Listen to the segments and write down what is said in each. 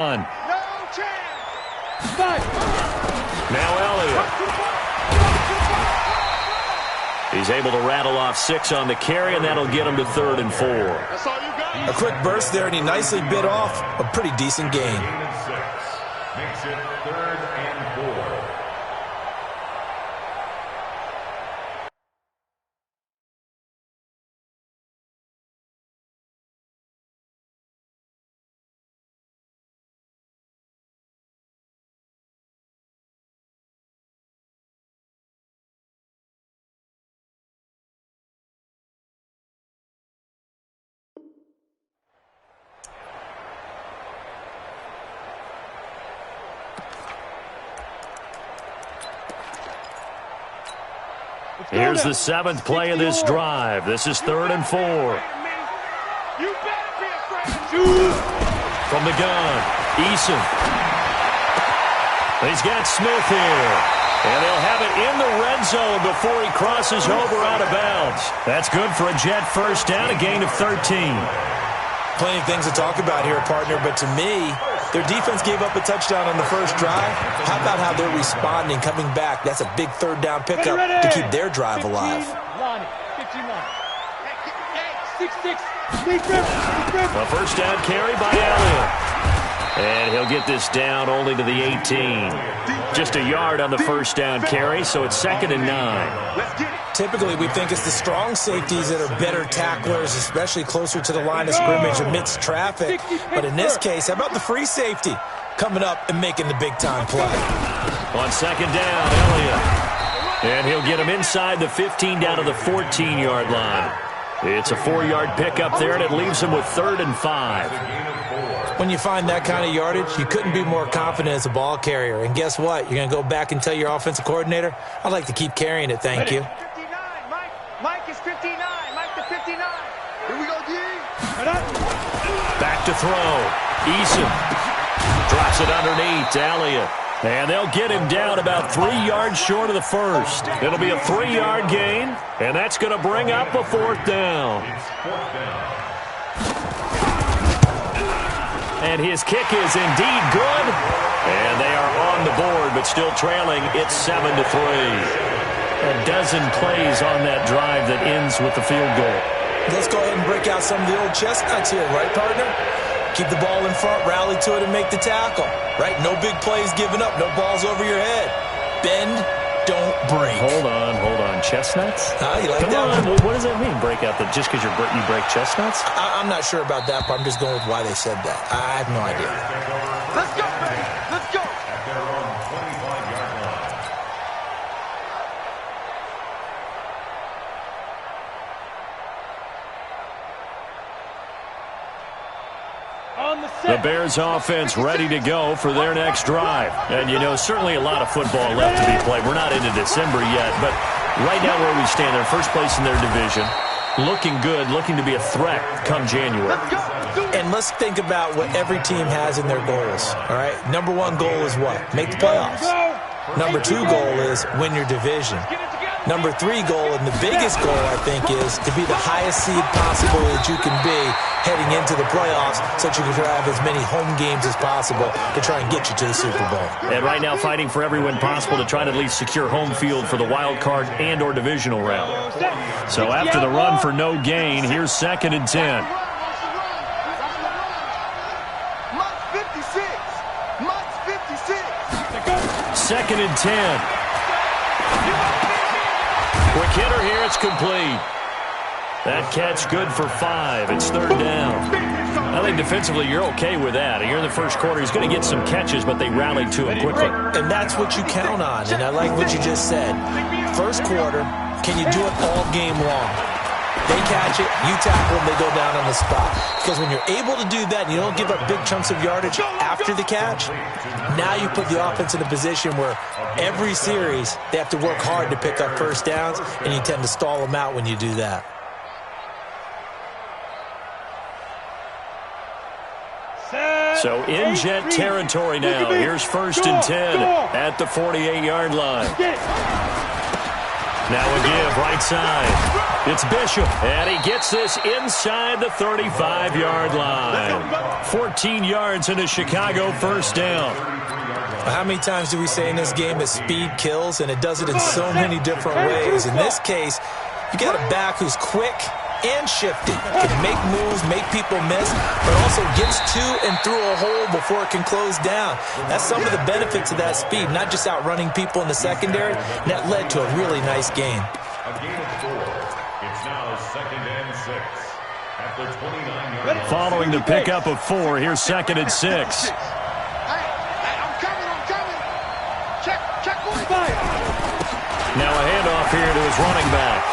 No chance. Now Elliott. He's able to rattle off 6 on the carry, and that'll get him to 3rd and 4. That's all you got. A quick burst there, and he nicely bit off a pretty decent gain. Makes it 3rd and 4. Here's the 7th play of this drive. This is 3rd and 4. You better be afraid. From the gun, Eason. He's got Smith here. And they'll have it in the red zone before he crosses over out of bounds. That's good for a Jet first down, a gain of 13. Plenty of things to talk about here, partner, but to me, their defense gave up a touchdown on the first drive. How about how they're responding, coming back? That's a big 3rd down pickup to keep their drive alive. 15, a first down carry by Elliott. And he'll get this down only to the 18. Just a yard on the first down carry, so it's 2nd and 9. Typically, we think it's the strong safeties that are better tacklers, especially closer to the line of scrimmage amidst traffic. But in this case, how about the free safety coming up and making the big-time play? On 2nd down, Elliott. And he'll get him inside the 15 down to the 14-yard line. It's a 4-yard pickup there, and it leaves him with 3rd and 5. When you find that kind of yardage, you couldn't be more confident as a ball carrier. And guess what? You're going to go back and tell your offensive coordinator, I'd like to keep carrying it, thank you. 59, Mike is 59. Mike to 59. Here we go, D. Back to throw. Eason drops it underneath to Elliott. And they'll get him down about 3 yards short of the first. It'll be a 3-yard gain, and that's going to bring up a 4th down. And his kick is indeed good. And they are on the board, but still trailing. It's 7-3. A dozen plays on that drive that ends with the field goal. Let's go ahead and break out some of the old chestnuts here, right, partner? Keep the ball in front, rally to it, and make the tackle. Right? No big plays given up. No balls over your head. Bend, don't break. Hold on. Chestnuts? You like Come that? on. What does that mean? Break out just because you break chestnuts? I'm not sure about that, but I'm just going with why they said that. I have no idea. Let's go, baby. Let's go. At their own 25-yard line. The Bears offense ready to go for their next drive. And, certainly a lot of football left to be played. We're not into December yet, but right now where we stand, they're first place in their division. Looking good, looking to be a threat come January. And let's think about what every team has in their goals, all right? Number 1 goal is what? Make the playoffs. Number 2 goal is win your division. Number 3 goal, and the biggest goal, I think, is to be the highest seed possible that you can be heading into the playoffs so that you can have as many home games as possible to try and get you to the Super Bowl. And right now fighting for every win possible to try to at least secure home field for the wild card and or divisional round. So after the run for no gain, here's 2nd and 10. Mike's 56. Mike's 56. 2nd and 10. Quick hitter here, it's complete. That catch good for 5. It's 3rd down. I think defensively you're okay with that. Here in the first quarter, he's going to get some catches, but they rallied to him quickly. And that's what you count on, and I like what you just said. First quarter, can you do it all game long? They catch it, you tackle them, they go down on the spot. Because when you're able to do that and you don't give up big chunks of yardage after the catch, now you put the offense in a position where every series they have to work hard to pick up first downs, and you tend to stall them out when you do that. So in Jet territory now. Here's 1st and 10 at the 48-yard line. Now a give right side. It's Bishop, and he gets this inside the 35-yard line. 14 yards and a Chicago first down. How many times do we say in this game that speed kills, and it does it in so many different ways? In this case, you got a back who's quick and shifty, can make moves, make people miss, but also gets to and through a hole before it can close down. That's some of the benefits of that speed, not just outrunning people in the secondary, and that led to a really nice game. A gain of 4. It's now 2nd and 6 at the 29-yard line. Following the pickup of 4, here's 2nd and 6. Now a handoff here to his running back.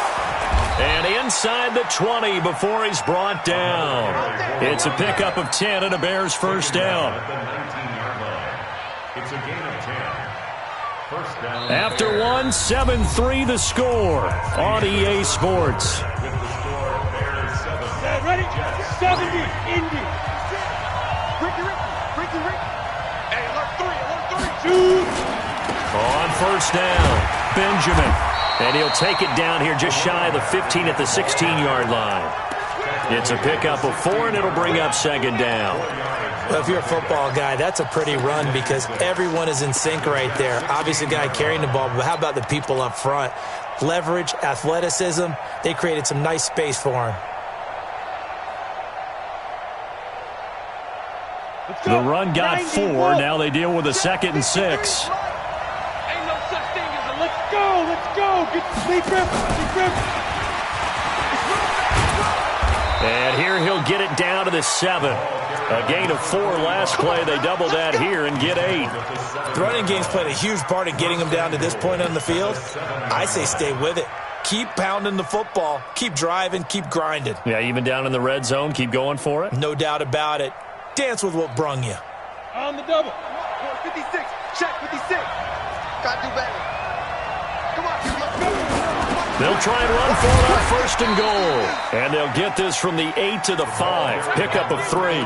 And inside the 20 before he's brought down. It's a pickup of 10 and a Bears first down. At the 19-yard line. It's a gain of 10. First down. After 1, 7-3 the score on EA Sports. With the score, Bears 7. Ready? 70, Indy. Ricky. Hey, alert 3. 2. On first down, Benjamin. And he'll take it down here just shy of the 15 at the 16-yard line. It's a pickup of 4, and it'll bring up 2nd down. Well, if you're a football guy, that's a pretty run because everyone is in sync right there. Obviously, the guy carrying the ball, but how about the people up front? Leverage, athleticism, they created some nice space for him. The run got 4. Now they deal with a 2nd and 6. Let's go. Get the sleep grip. And here he'll get it down to the 7. A gain of 4 last play. They double that here and get 8. The running game's played a huge part in getting him down to this point on the field. I say stay with it. Keep pounding the football. Keep driving. Keep grinding. Yeah, even down in the red zone, keep going for it. No doubt about it. Dance with what brung you. On the double. 56. Check 56. Got to do better. They'll try and run for it on 1st and goal. And they'll get this from the 8 to the 5. Pickup of 3.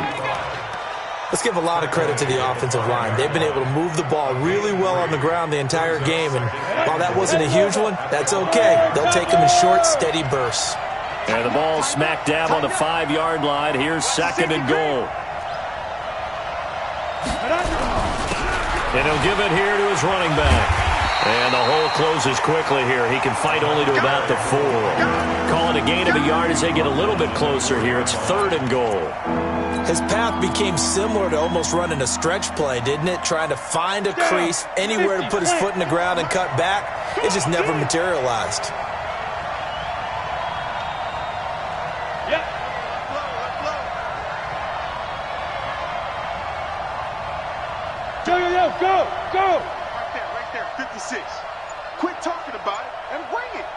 Let's give a lot of credit to the offensive line. They've been able to move the ball really well on the ground the entire game. And while that wasn't a huge one, that's okay. They'll take them in short, steady bursts. And the ball smack dab on the 5-yard line. Here's 2nd and goal. And he'll give it here to his running back. And the hole closes quickly here. He can fight only to about the 4. Call it a gain of a yard as they get a little bit closer here. It's 3rd and goal. His path became similar to almost running a stretch play, didn't it? Trying to find a crease, anywhere to put his foot in the ground and cut back. It just never materialized. Go. Right there, 56. Quit talking about it and bring it.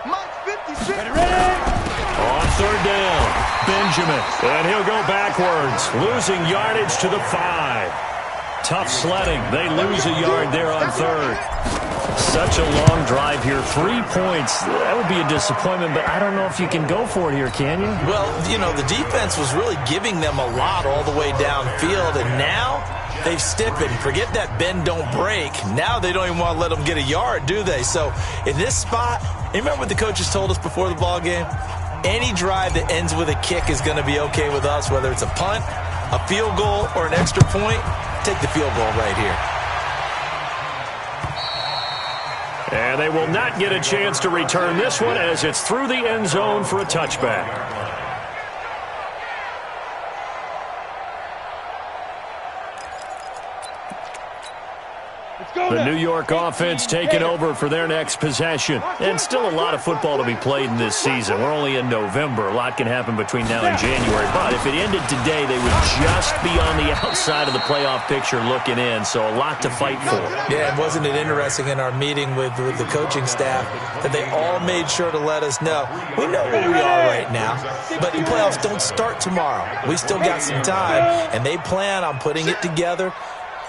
Mike's 56. Ready. On 3rd down, Benjamin. And he'll go backwards, losing yardage to the 5. Tough sledding. They lose a yard there on 3rd. Such a long drive here. 3 points. That would be a disappointment, but I don't know if you can go for it here, can you? Well, you know, the defense was really giving them a lot all the way downfield, and now they've stiffened. Forget that bend, don't break. Now they don't even want to let them get a yard, do they? So in this spot, you remember what the coaches told us before the ball game? Any drive that ends with a kick is going to be okay with us, whether it's a punt, a field goal, or an extra point. Take the field goal right here. And they will not get a chance to return this one as it's through the end zone for a touchback. The New York offense taking over for their next possession. And still a lot of football to be played in this season. We're only in November. A lot can happen between now and January. But if it ended today, they would just be on the outside of the playoff picture looking in. So a lot to fight for. Yeah, and wasn't it interesting in our meeting with the coaching staff that they all made sure to let us know, we know where we are right now, but the playoffs don't start tomorrow. We still got some time, and they plan on putting it together,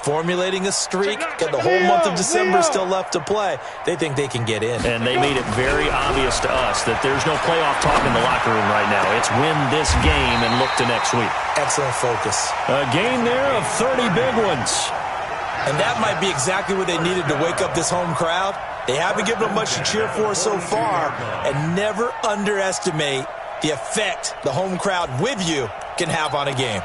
formulating a streak, got the whole month of December still left to play. They think they can get in. And they made it very obvious to us that there's no playoff talk in the locker room right now. It's win this game and look to next week. Excellent focus. A game there of 30 big ones. And that might be exactly what they needed to wake up this home crowd. They haven't given them much to cheer for so far, and never underestimate the effect the home crowd with you can have on a game.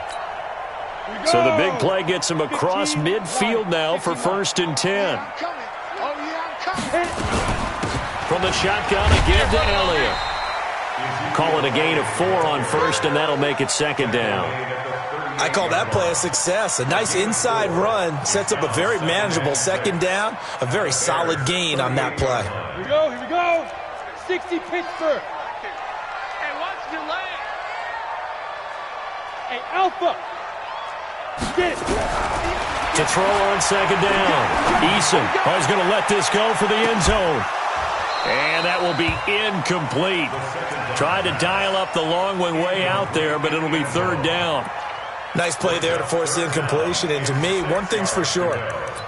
So the big play gets him across midfield now for 1st and 10. From the shotgun again to Elliott. Call it a gain of 4 on 1st, and that'll make it 2nd down. I call that play a success. A nice inside run sets up a very manageable 2nd down, a very solid gain on that play. Here we go. 60 Pittsburgh. Hey, watch your leg. Hey, Alpha. Get it. To throw on 2nd down. Eason is going to let this go for the end zone. And that will be incomplete. Tried to dial up the long one way out there, but it'll be 3rd down. Nice play there to force the incompletion. And to me, one thing's for sure.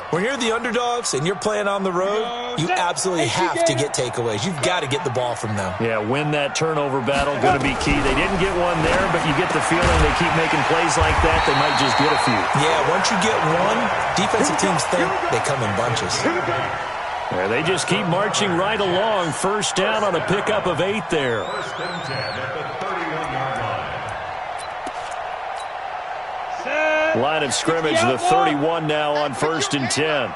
When you're the underdogs and you're playing on the road, you absolutely have to get takeaways. You've got to get the ball from them. Yeah, win that turnover battle, going to be key. They didn't get one there, but you get the feeling they keep making plays like that, they might just get a few. Yeah, once you get one, defensive teams think they come in bunches. Yeah, they just keep marching right along. 1st down on a pickup of 8 there. 1st and 10 at the 31-yard line. Line of scrimmage, the 31 now on 1st and 10.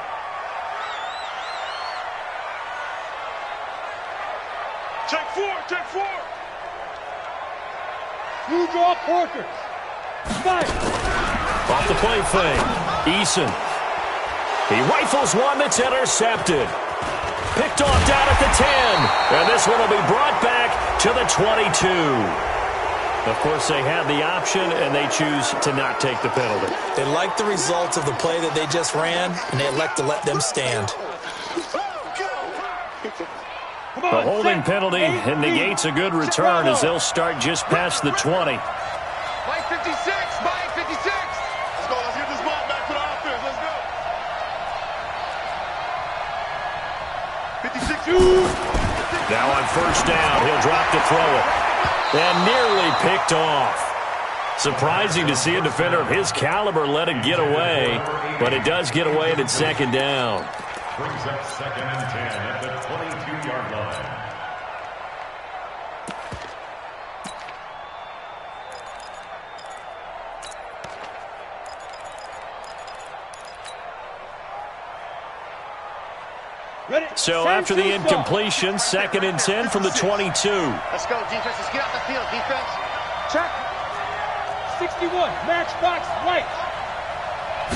Take 4, take 4. New draw Porkers. Fire. Off the play fake. Eason. He rifles one that's intercepted. Picked off down at the 10. And this one will be brought back to the 22. Of course, they had the option, and they choose to not take the penalty. They like the results of the play that they just ran, and they elect to let them stand. The holding penalty negates a good return as they'll start just past the 20. Mike 56, Mike 56. Let's go, let's get this ball back to the offense. Let's go. 56. Now on 1st down, he'll drop to throw it. And nearly picked off. Surprising to see a defender of his caliber let it get away, but it does get away at its 2nd down. Brings up 2nd and 10 at the 22-yard line. So after the incompletion, 2nd and 10 from the 22. Let's go, defense. Let's get out the field, defense. Check. 61, matchbox right.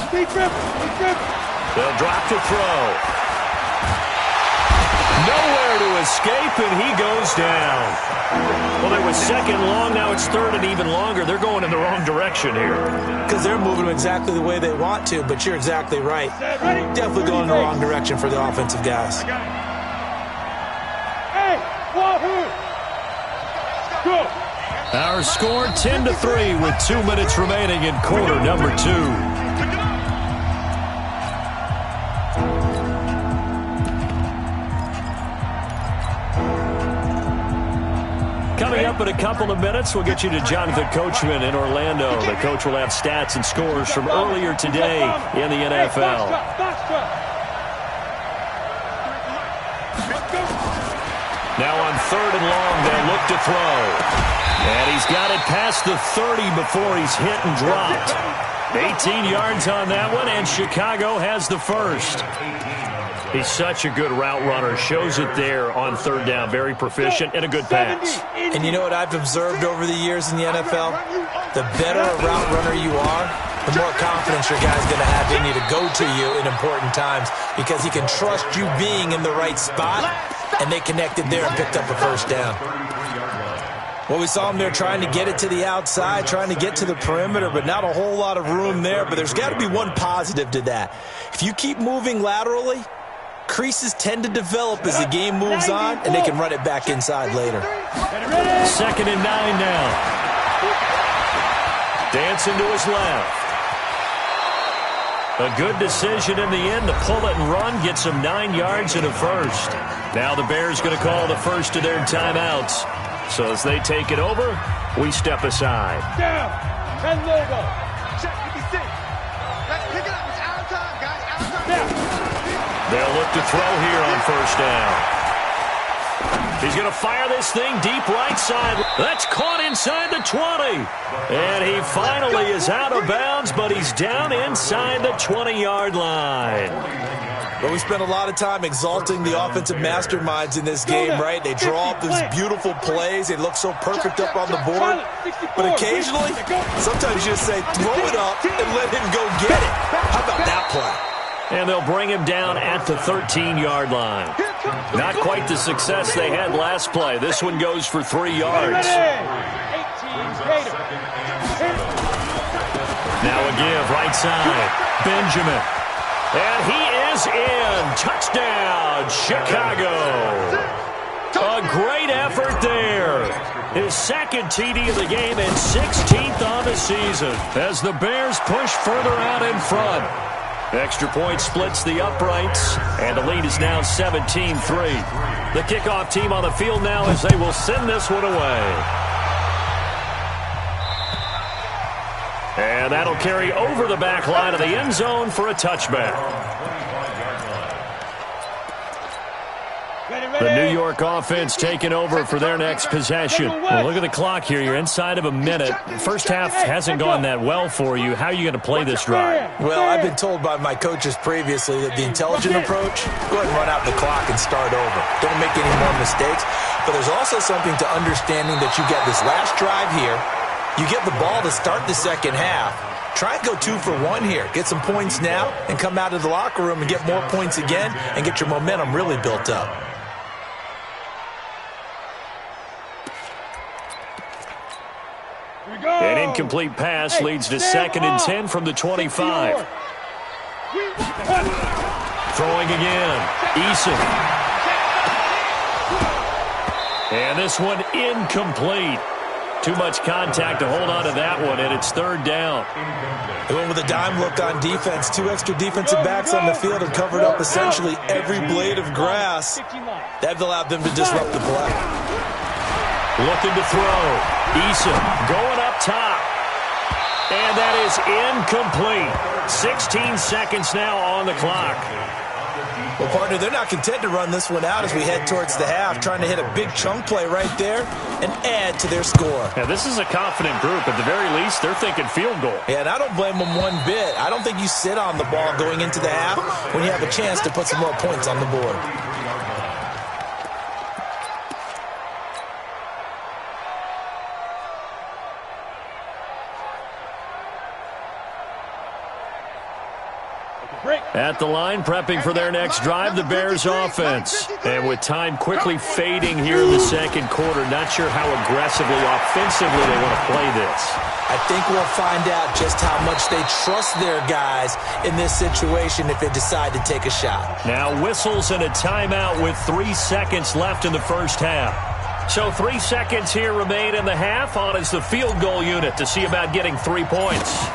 Deep rip. They'll drop to throw. Nowhere to escape, and he goes down. Well, it was 2nd long, now it's 3rd and even longer. They're going in the wrong direction here. Because they're moving exactly the way they want to, but you're exactly right. Definitely going in the wrong direction for the offensive guys. Hey, wahoo! Go! Our score 10-3 with 2 minutes remaining in quarter number 2. Coming up in a couple of minutes, we'll get you to Jonathan Coachman in Orlando. The coach will have stats and scores from earlier today in the NFL. Now on 3rd and long, they'll look to throw. And he's got it past the 30 before he's hit and dropped. 18 yards on that one, and Chicago has the first. He's such a good route runner. Shows it there on 3rd down. Very proficient and a good pass. And you know what I've observed over the years in the NFL? The better a route runner you are, the more confidence your guy's going to have in you to go to you in important times because he can trust you being in the right spot, and they connected there and picked up a 1st down. Well, we saw him there trying to get it to the outside, trying to get to the perimeter, but not a whole lot of room there. But there's got to be one positive to that. If you keep moving laterally, creases tend to develop as the game moves on, and they can run it back inside later. 2nd and 9 now. Dancing to his left. A good decision in the end to pull it and run, gets him 9 yards and a first. Now the Bears going to call the first of their timeouts. So as they take it over, we step aside. Down. 10 logo. Check 56. Let's pick it up. It's out of time, guys. Out of time. Down. They'll look to throw here on first down. He's going to fire this thing deep right side. That's caught inside the 20. And he finally is out of bounds, but he's down inside the 20-yard line. Well, we spent a lot of time exalting the offensive masterminds in this game, right? They draw up these beautiful plays. They look so perfect up on the board. But occasionally, sometimes you just say, throw it up and let him go get it. How about that play? And they'll bring him down at the 13-yard line. Not quite the success they had last play. This one goes for 3 yards. Now a give, right side. Benjamin. And he is in. Touchdown, Chicago. A great effort there. His second TD of the game and 16th on the season as the Bears push further out in front. Extra point splits the uprights, and the lead is now 17-3. The kickoff team on the field now as they will send this one away. And that'll carry over the back line of the end zone for a touchback. The New York offense taking over for their next possession. Well, look at the clock here. You're inside of a minute. First half hasn't gone that well for you. How are you going to play this drive? Well, I've been told by my coaches previously that the intelligent approach, go ahead and run out the clock and start over. Don't make any more mistakes. But there's also something to understanding that you get this last drive here. You get the ball to start the second half. Try and go 2 for 1 here. Get some points now and come out of the locker room and get more points again and get your momentum really built up. An incomplete pass leads to 2nd and 10 from the 25. Throwing again. Eason. And this one incomplete. Too much contact to hold on to that one, and it's 3rd down. They went with a dime look on defense. 2 extra defensive backs on the field and covered up essentially every blade of grass. That allowed them to disrupt the play. Looking to throw. Eason going up top. And that is incomplete. 16 seconds now on the clock. Well, partner, they're not content to run this one out as we head towards the half, trying to hit a big chunk play right there and add to their score. Yeah, this is a confident group. At the very least, they're thinking field goal. Yeah, and I don't blame them one bit. I don't think you sit on the ball going into the half when you have a chance to put some more points on the board. At the line, prepping for their next drive, the Bears offense. And with time quickly fading here in the second quarter, not sure how aggressively, offensively they want to play this. I think we'll find out just how much they trust their guys in this situation if they decide to take a shot. Now whistles and a timeout with 3 seconds left in the first half. So 3 seconds here remain in the half. On is the field goal unit to see about getting 3 points.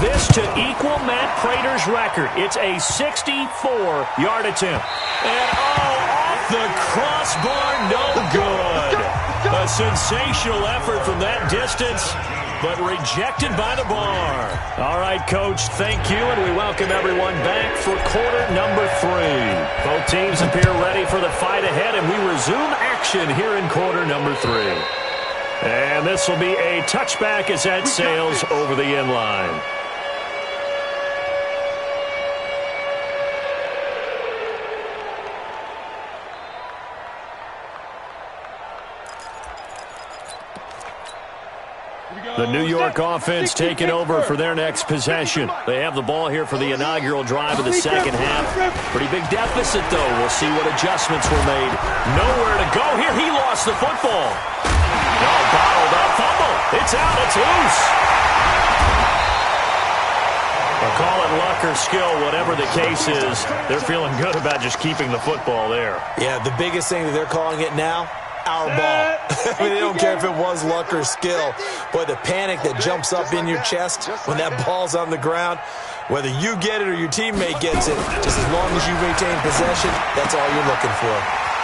This to equal Matt Prater's record. It's a 64-yard attempt. And off the crossbar, no good. A sensational effort from that distance, but rejected by the bar. All right, Coach, thank you, and we welcome everyone back for quarter number 3. Both teams appear ready for the fight ahead, and we resume action here in quarter number 3. And this will be a touchback as that sails over the end line. The New York offense taking over for their next possession. They have the ball here for the inaugural drive of the second half. Pretty big deficit, though. We'll see what adjustments were made. Nowhere to go here. He lost the football. No, bottled up fumble. It's out. It's loose. I'll call it luck or skill, whatever the case is. They're feeling good about just keeping the football there. Yeah, the biggest thing that they're calling it now, our ball. I mean, they don't care if it was luck or skill. Boy, the panic that jumps up in your chest when that ball's on the ground, whether you get it or your teammate gets it, just as long as you retain possession, that's all you're looking for.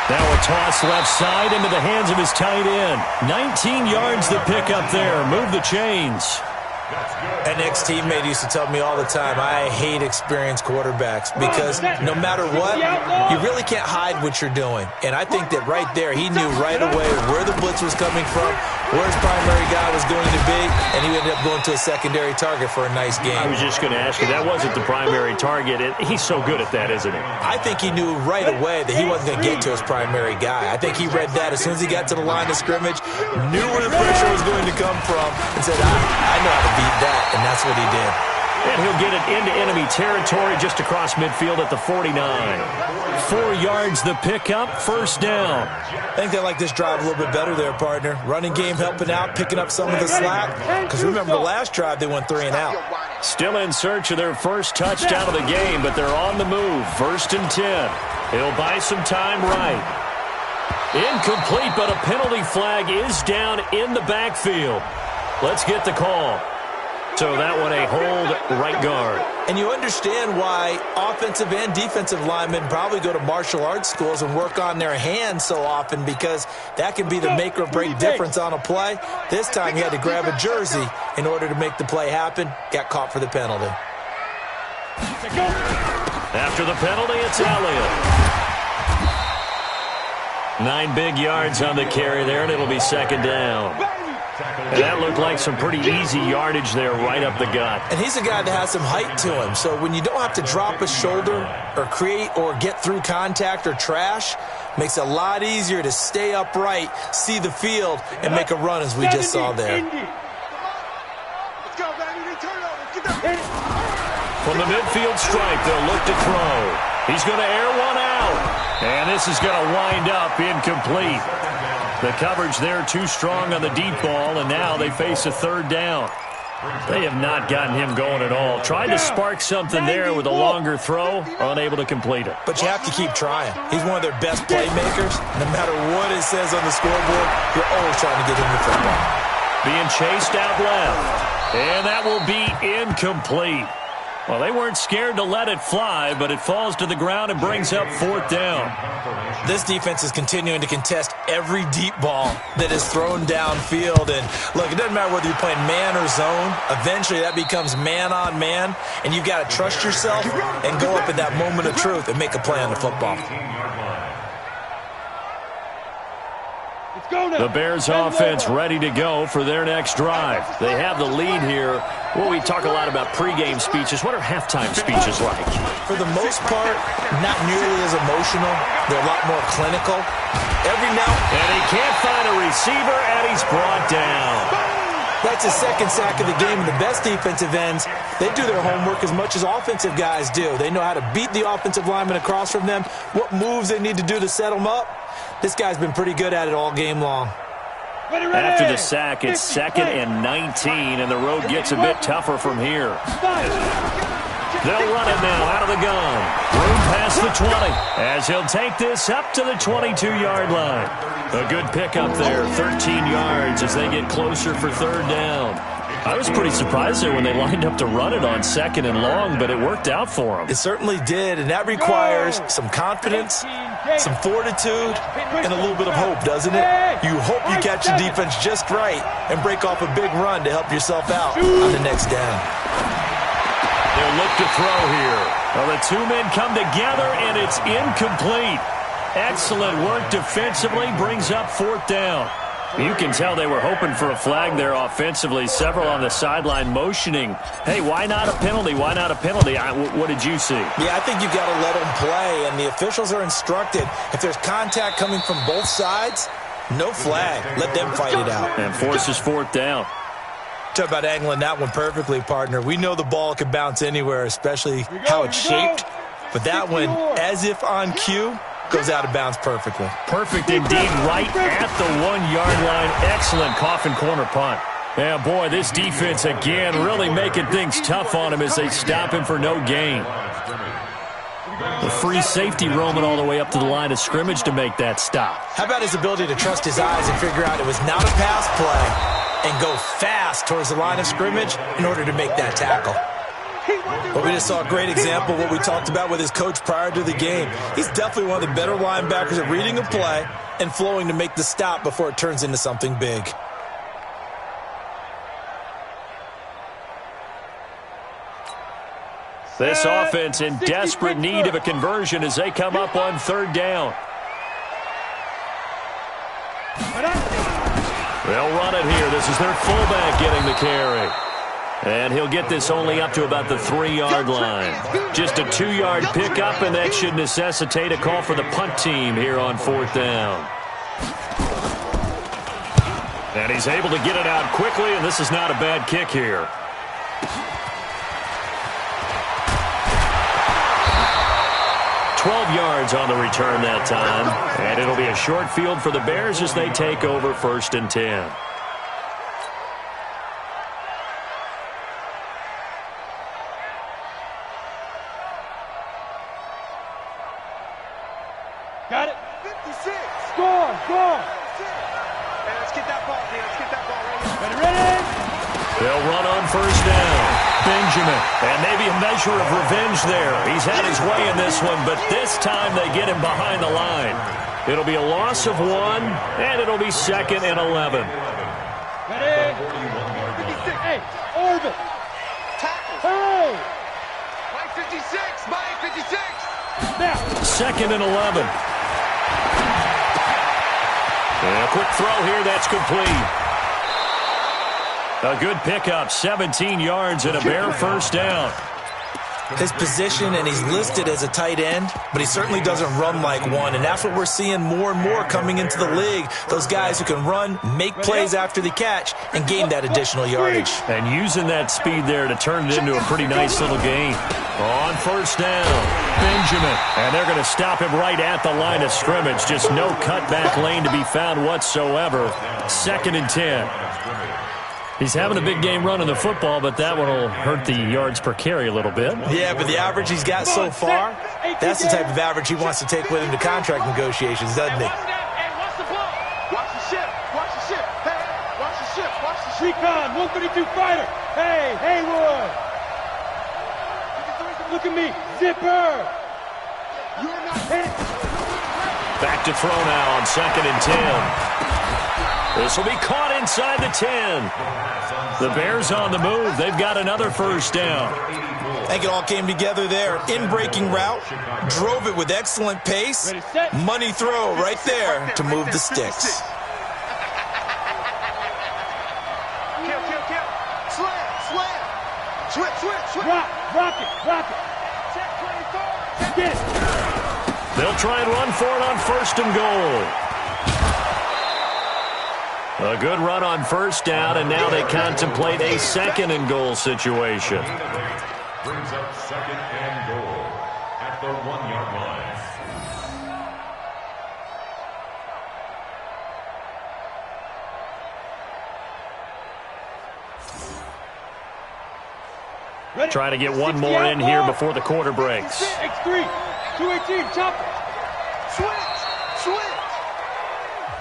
Now a toss left side into the hands of his tight end. 19 yards to pick up there. Move the chains. An ex-teammate used to tell me all the time, I hate experienced quarterbacks because no matter what, you really can't hide what you're doing. And I think that right there, he knew right away where the blitz was coming from, where his primary guy was going to be, and he ended up going to a secondary target for a nice game. I was just going to ask you, that wasn't the primary target. He's so good at that, isn't he? I think he knew right away that he wasn't going to get to his primary guy. I think he read that as soon as he got to the line of scrimmage, knew where the pressure was going to come from, and said, I know how to beat that, and that's what he did. And he'll get it into enemy territory just across midfield at the 49. 4 yards the pickup, first down. I think they like this drive a little bit better there, partner. Running game helping out, picking up some of the slack. Because remember, the last drive they went 3 and out. Still in search of their first touchdown of the game, but they're on the move. 1st and 10. He'll buy some time right. Incomplete, but a penalty flag is down in the backfield. Let's get the call. So that one a hold right guard. And you understand why offensive and defensive linemen probably go to martial arts schools and work on their hands so often, because that can be the make or break difference on a play. This time he had to grab a jersey in order to make the play happen. Got caught for the penalty. After the penalty, it's Elliott. 9 big yards on the carry there, and it'll be 2nd down. And that looked like some pretty easy yardage there right up the gut. And he's a guy that has some height to him. So when you don't have to drop a shoulder or create or get through contact or trash, makes it a lot easier to stay upright, see the field, and make a run as we just saw there. From the midfield stripe, they'll look to throw. He's going to air one out. And this is going to wind up incomplete. The coverage there too strong on the deep ball, and now they face a 3rd down. They have not gotten him going at all. Tried to spark something there with a longer throw, unable to complete it. But you have to keep trying. He's one of their best playmakers. No matter what it says on the scoreboard, you're always trying to get him the football. Being chased out left, and that will be incomplete. Well, they weren't scared to let it fly, but it falls to the ground and brings up 4th down. This defense is continuing to contest every deep ball that is thrown downfield. And, look, it doesn't matter whether you're playing man or zone. Eventually, that becomes man-on-man, and you've got to trust yourself and go up at that moment of truth and make a play on the football. The Bears offense ready to go for their next drive. They have the lead here. Well, we talk a lot about pregame speeches. What are halftime speeches like? For the most part, not nearly as emotional. They're a lot more clinical. Every now and he can't find a receiver, and he's brought down. That's his 2nd sack of the game, and the best defensive ends, they do their homework as much as offensive guys do. They know how to beat the offensive lineman across from them, what moves they need to do to set them up. This guy's been pretty good at it all game long. After the sack, it's 2nd and 19, and the road gets a bit tougher from here. They'll run it now out of the gun. Room past the 20, as he'll take this up to the 22-yard line. A good pickup there, 13 yards as they get closer for 3rd down. I was pretty surprised there when they lined up to run it on 2nd and long, but it worked out for them. It certainly did, and that requires some confidence, some fortitude, and a little bit of hope, doesn't it? You hope you catch the defense just right and break off a big run to help yourself out on the next down. They'll look to throw here. Well, the 2 men come together, and it's incomplete. Excellent work defensively, brings up 4th down. You can tell they were hoping for a flag there offensively. Several on the sideline motioning, hey, why not a penalty? Why not a penalty? What did you see? Yeah, I think you've got to let them play, and the officials are instructed. If there's contact coming from both sides, no flag. Let them fight it out. And forces 4th down. Talk about angling that one perfectly, partner. We know the ball can bounce anywhere, especially how it's shaped. But that one, as if on cue, goes out of bounds perfectly. Perfect indeed, right at the 1-yard line. Excellent coffin corner punt. Yeah, boy, this defense again really making things tough on him as they stop him for no gain. The free safety roaming all the way up to the line of scrimmage to make that stop. How about his ability to trust his eyes and figure out it was not a pass play and go fast towards the line of scrimmage in order to make that tackle? Well, we just saw a great example of what we talked about with his coach prior to the game. He's definitely one of the better linebackers at reading a play and flowing to make the stop before it turns into something big. This offense in desperate need of a conversion as they come up on 3rd down. They'll run it here. This is their fullback getting the carry. And he'll get this only up to about the 3-yard line. Just a 2-yard pickup, and that should necessitate a call for the punt team here on 4th down. And he's able to get it out quickly, and this is not a bad kick here. Yards on the return that time, and it'll be a short field for the Bears as they take over 1st and 10. Got it. 56. Score. Hey, let's get that ball here. Let's get that ball right here. Ready? They'll run on 1st down. Benjamin, and maybe a measure of revenge there. He's had his way in this one, but this time they get him behind the line. It'll be a loss of 1, and it'll be 2nd and 11. Ready? 56. Hey, orbit. Tackle. Hey. Mike 56. Mike 56. Now. 2nd and 11. And a quick throw here. That's complete. A good pickup, 17 yards and a Bear 1st down. His position, and he's listed as a tight end, but he certainly doesn't run like one, and that's what we're seeing more and more coming into the league. Those guys who can run, make plays after the catch, and gain that additional yardage. And using that speed there to turn it into a pretty nice little gain. On 1st down, Benjamin, and they're going to stop him right at the line of scrimmage. Just no cutback lane to be found whatsoever. 2nd and 10. He's having a big game running the football, but that one will hurt the yards per carry a little bit. Yeah, but the average he's got so far, that's the type of average he wants to take with him to contract negotiations, doesn't he? Watch the ship. Watch the ship. Hey, watch the ship. Watch the ship. Recon, 132 fighter. Hey, Haywood. Look at me. Zipper. You're not Back to throw now on 2nd and 10. This will be caught inside the 10. The Bears on the move. They've got another 1st down. I think it all came together there. In-breaking route, drove it with excellent pace. Money throw right there to move the sticks. Kill. Slam. Switch. Rock it. Check 24. Get it. They'll try and run for it on 1st and goal. A good run on 1st down, and now they contemplate a 2nd and goal situation. Brings up 2nd and goal at the 1-yard line. Ready? Trying to get one more in here before the quarter breaks. X3, 218, chop. Switch.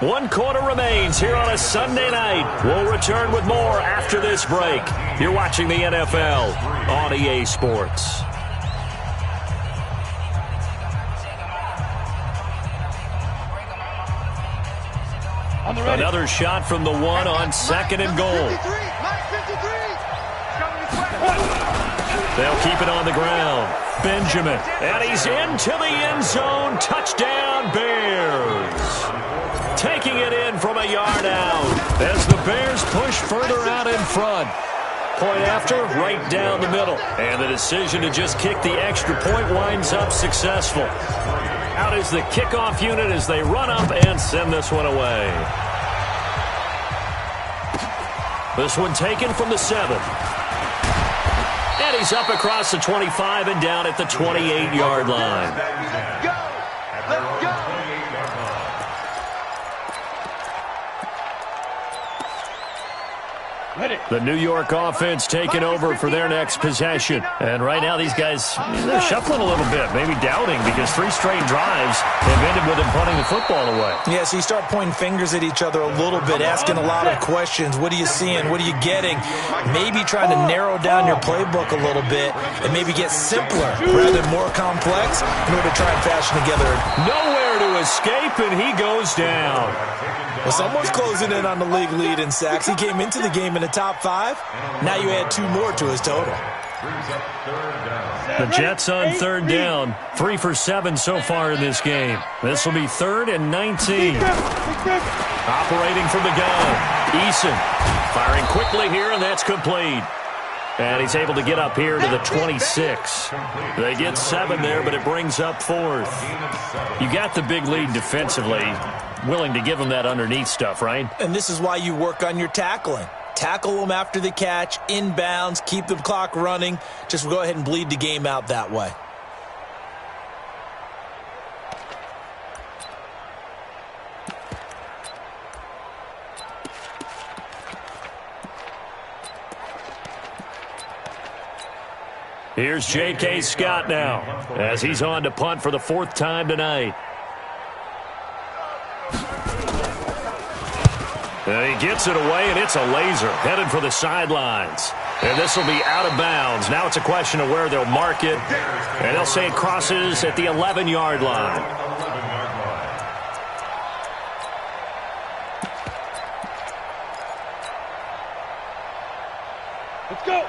1 quarter remains here on a Sunday night. We'll return with more after this break. You're watching the NFL on EA Sports. Another shot from the 1 on 2nd and goal. They'll keep it on the ground. Benjamin, and he's into the end zone. Touchdown, Bears. Taking it in from a yard out as the Bears push further out in front. Point after, right down the middle. And the decision to just kick the extra point winds up successful. Out is the kickoff unit as they run up and send this one away. This one taken from the 7. And he's up across the 25 and down at the 28-yard line. Let's go. The New York offense taking over for their next possession. And right now these guys, they're shuffling a little bit, maybe doubting, because 3 straight drives have ended with them punting the football away. Yeah, so you start pointing fingers at each other a little bit, asking a lot of questions. What are you seeing? What are you getting? Maybe trying to narrow down your playbook a little bit and maybe get simpler rather than more complex in order to try and fashion together. Nowhere to escape, and he goes down. Well, someone's closing in on the league lead in sacks. He came into the game in the top 5. Now you add 2 more to his total. Brings up third down. The Jets on third down. 3 for 7 so far in this game. This will be 3rd and 19. Operating from the gun. Eason firing quickly here, and that's complete. And he's able to get up here to the 26. They get 7 there, but it brings up 4th. You got the big lead defensively. Willing to give them that underneath stuff, right? And this is why you work on your tackling. Tackle them after the catch, inbounds, keep the clock running. Just go ahead and bleed the game out that way. Here's J.K. Scott now as he's on to punt for the 4th time tonight. And he gets it away, and it's a laser headed for the sidelines. And this will be out of bounds. Now it's a question of where they'll mark it. And they'll say it crosses at the 11-yard line.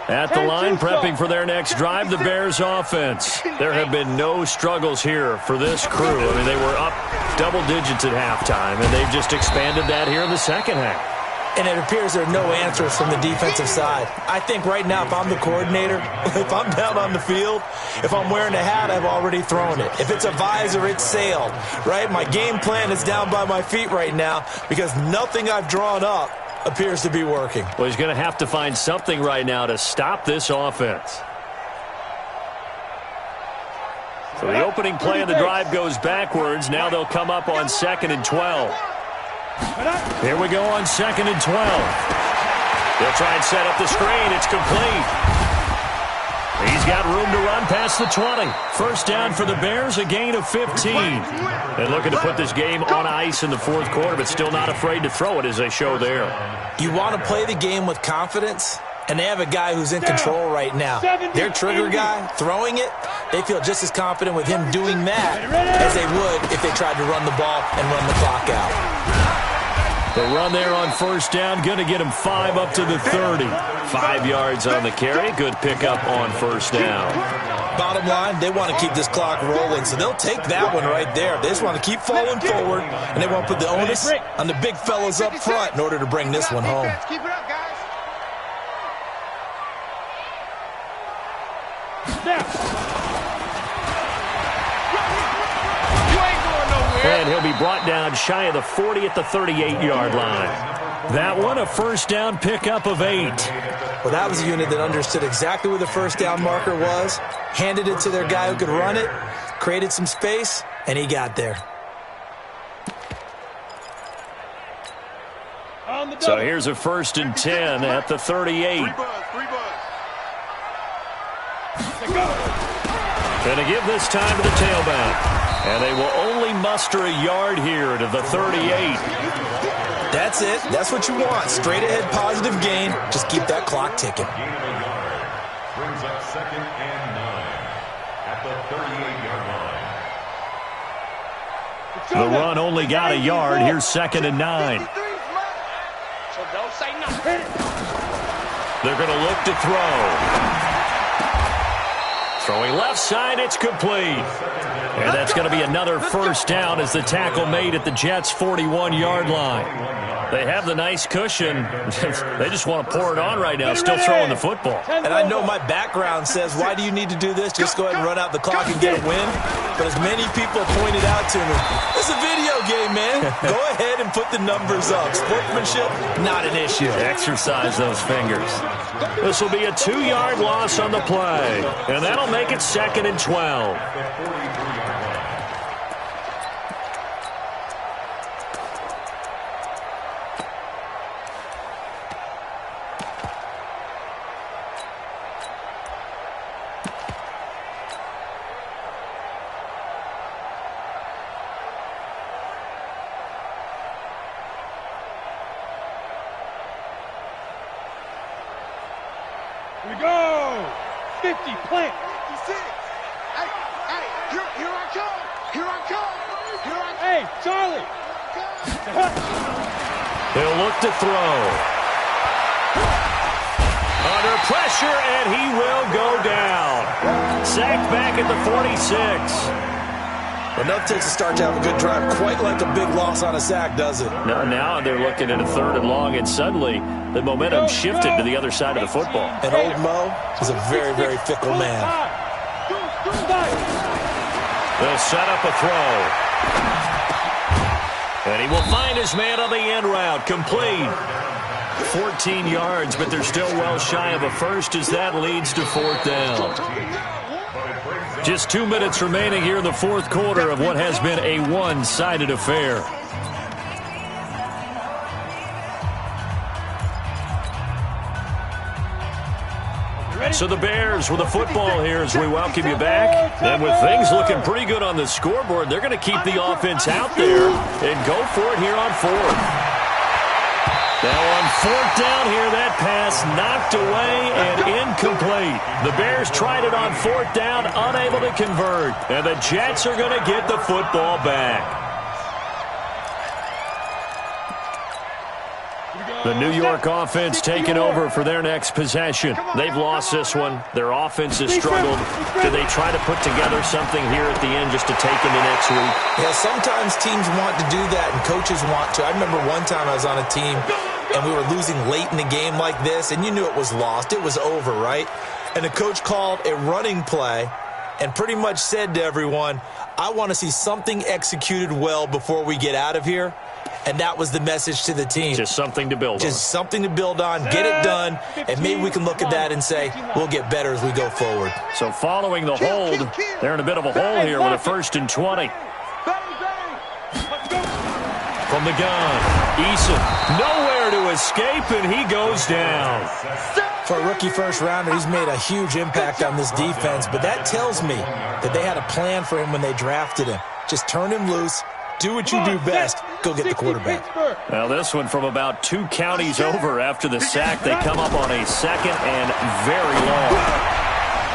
At the line, prepping for their next drive, the Bears offense. There have been no struggles here for this crew. I mean, they were up double digits at halftime, and they've just expanded that here in the second half. And it appears there are no answers from the defensive side. I think right now, if I'm the coordinator, if I'm down on the field, if I'm wearing a hat, I've already thrown it. If it's a visor, it's sailed, right? My game plan is down by my feet right now because nothing I've drawn up appears to be working. Well, he's going to have to find something right now to stop this offense. So the opening play of the drive goes backwards. Now they'll come up on 2nd and 12. Here we go on 2nd and 12. They'll try and set up the screen. It's complete. He's got room to run past the 20. First down for the Bears, a gain of 15. They're looking to put this game on ice in the 4th quarter, but still not afraid to throw it as they show there. You want to play the game with confidence, and they have a guy who's in control right now. Their trigger guy, throwing it, they feel just as confident with him doing that as they would if they tried to run the ball and run the clock out. The run there on first down, going to get him 5 up to the 30. 5 yards on the carry. Good pickup on first down. Bottom line, they want to keep this clock rolling, so they'll take that one right there. They just want to keep falling forward, and they want to put the onus on the big fellas up front in order to bring this one home. Keep it up, guys. And he'll be brought down shy of the 40 at the 38-yard line. That one, a first down pickup of 8. Well, that was a unit that understood exactly where the first down marker was, handed it to their guy who could run it, created some space, and he got there. So here's a 1st and 10 at the 38. And to give this time to the tailback. And they will only muster a yard here to the 38. That's it. That's what you want. Straight ahead positive gain. Just keep that clock ticking. Brings up 2nd and 9 at the 38-yard line. The run only got a yard. Here's 2nd and 9. So don't say nothing. They're going to look to throw. Throwing left side, it's complete. And that's going to be another first down as the tackle made at the Jets' 41-yard line. They have the nice cushion. They just want to pour it on right now, still throwing the football. And I know my background says, why do you need to do this? Just go ahead and run out the clock and get a win. But as many people pointed out to me, it's a video game, man. Go ahead and put the numbers up. Sportsmanship, not an issue. Exercise those fingers. This will be a 2-yard loss on the play. And that'll make it 2nd and 12. Here we go. 50, plant. 56. Hey, here I come. Here I come. Here I come. Hey, Charlie. He'll look to throw. Under pressure, and he will go down. Sacked back at the 46. Enough takes a start to have a good drive. Quite like a big loss on a sack, does it? Now they're looking at a 3rd and long, and suddenly the momentum shifted to the other side of the football. And old Mo is a very, very fickle man. They'll set up a throw. And he will find his man on the end route. Complete. 14 yards, but they're still well shy of a first as that leads to 4th down. Just 2 minutes remaining here in the 4th quarter of what has been a one-sided affair. So the Bears with the football here as we welcome you back. And with things looking pretty good on the scoreboard, they're going to keep the offense out there and go for it here on 4th. Now on 4th down here, that pass knocked away and incomplete. The Bears tried it on 4th down, unable to convert. And the Jets are going to get the football back. The New York offense taking over for their next possession. They've lost this one. Their offense has struggled. Do they try to put together something here at the end just to take into next week? Yeah, sometimes teams want to do that and coaches want to. I remember one time I was on a team and we were losing late in the game like this, and you knew it was lost. It was over, right? And the coach called a running play and pretty much said to everyone, I want to see something executed well before we get out of here. And that was the message to the team. Just something to build on. Just something to build on, get it done, and maybe we can look at that and say, we'll get better as we go forward. So following the hold, they're in a bit of a hole here with a 1st and 20. From the gun, Eason, nowhere to escape, and he goes down. For a rookie first-rounder, he's made a huge impact on this defense, but that tells me that they had a plan for him when they drafted him. Just turn him loose. Do what you do best. Go get the quarterback. Well, this one from about 2 counties over after the sack. They come up on a 2nd and very long.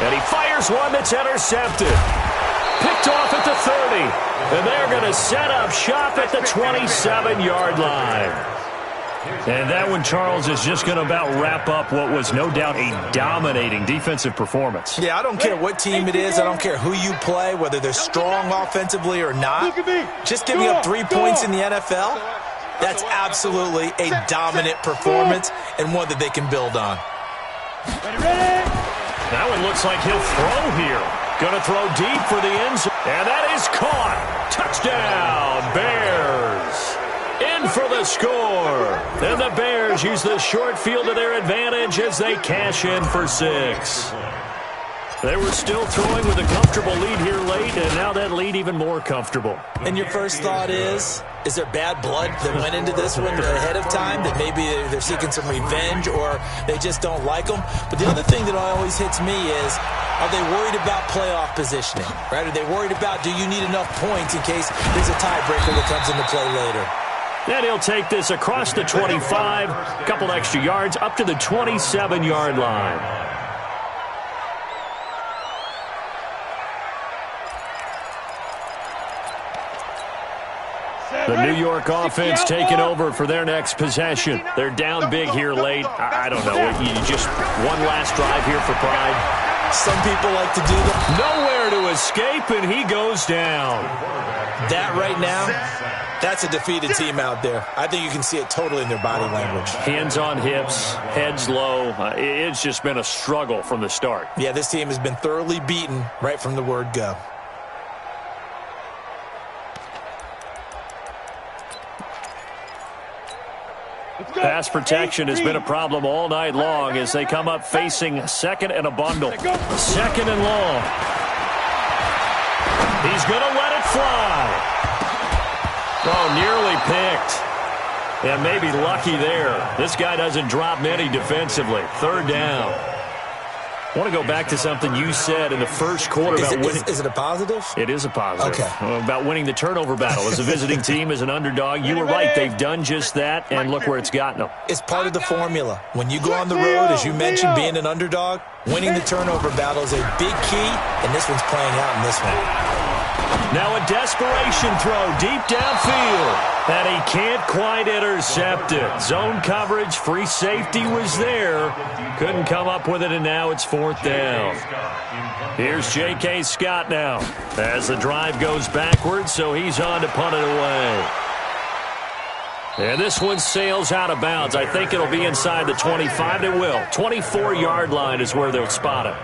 And he fires one that's intercepted. Picked off at the 30. And they're going to set up shop at the 27-yard line. And that one, Charles, is just going to about wrap up what was no doubt a dominating defensive performance. Yeah, I don't care what team it is. I don't care who you play, whether they're strong offensively or not. Just giving up 3 points in the NFL, that's absolutely a dominant performance and one that they can build on. That one looks like he'll throw here. Going to throw deep for the end zone. And that is caught. Touchdown, Bears. In for the score. And the Bears use the short field to their advantage as they cash in for 6. They were still throwing with a comfortable lead here late, and now that lead even more comfortable. And your first thought is there bad blood that went into this one ahead of time, that maybe they're seeking some revenge or they just don't like them? But the other thing that always hits me is, are they worried about playoff positioning? Right? Are they worried about, do you need enough points in case there's a tiebreaker that comes into play later? And he'll take this across the 25, a couple extra yards, up to the 27-yard line. The New York offense taking over for their next possession. They're down big here late. I don't know. You just one last drive here for pride. Some people like to do that. Nowhere to escape, and he goes down. That right now, that's a defeated team out there. I think you can see it totally in their body language. Hands on hips, heads low. It's just been a struggle from the start. Yeah, this team has been thoroughly beaten right from the word go. Pass protection has been a problem all night long as they come up facing second and a bundle. Second and long. He's going to let it fly. Oh, nearly picked. And maybe lucky there. This guy doesn't drop many defensively. Third down. I want to go back to something you said in the first quarter about winning. Is it a positive? It is a positive. Okay. About winning the turnover battle. As a visiting team, as an underdog, you were right. They've done just that, and look where it's gotten them. It's part of the formula. When you go on the road, as you mentioned, being an underdog, winning the turnover battle is a big key, and this one's playing out in this one. Now a desperation throw deep downfield. And he can't quite intercept it. Zone coverage, free safety was there. Couldn't come up with it, and now it's 4th down. Here's J.K. Scott now as the drive goes backwards, so he's on to punt it away. And this one sails out of bounds. I think it'll be inside the 25. It will. 24-yard line is where they'll spot it.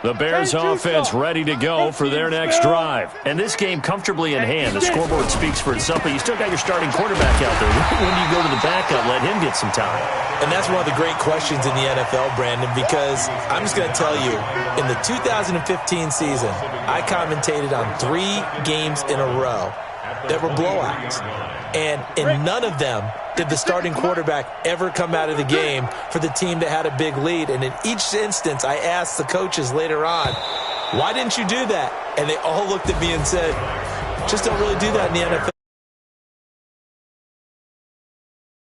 The Bears offense ready to go for their next drive. And this game comfortably in hand. The scoreboard speaks for itself, but you still got your starting quarterback out there. When do you go to the backup, let him get some time? And that's one of the great questions in the NFL, Brandon, because I'm just going to tell you, in the 2015 season, I commentated on 3 games in a row that were blowouts. And in none of them did the starting quarterback ever come out of the game for the team that had a big lead. And in each instance, I asked the coaches later on, why didn't you do that? And they all looked at me and said, just don't really do that in the NFL.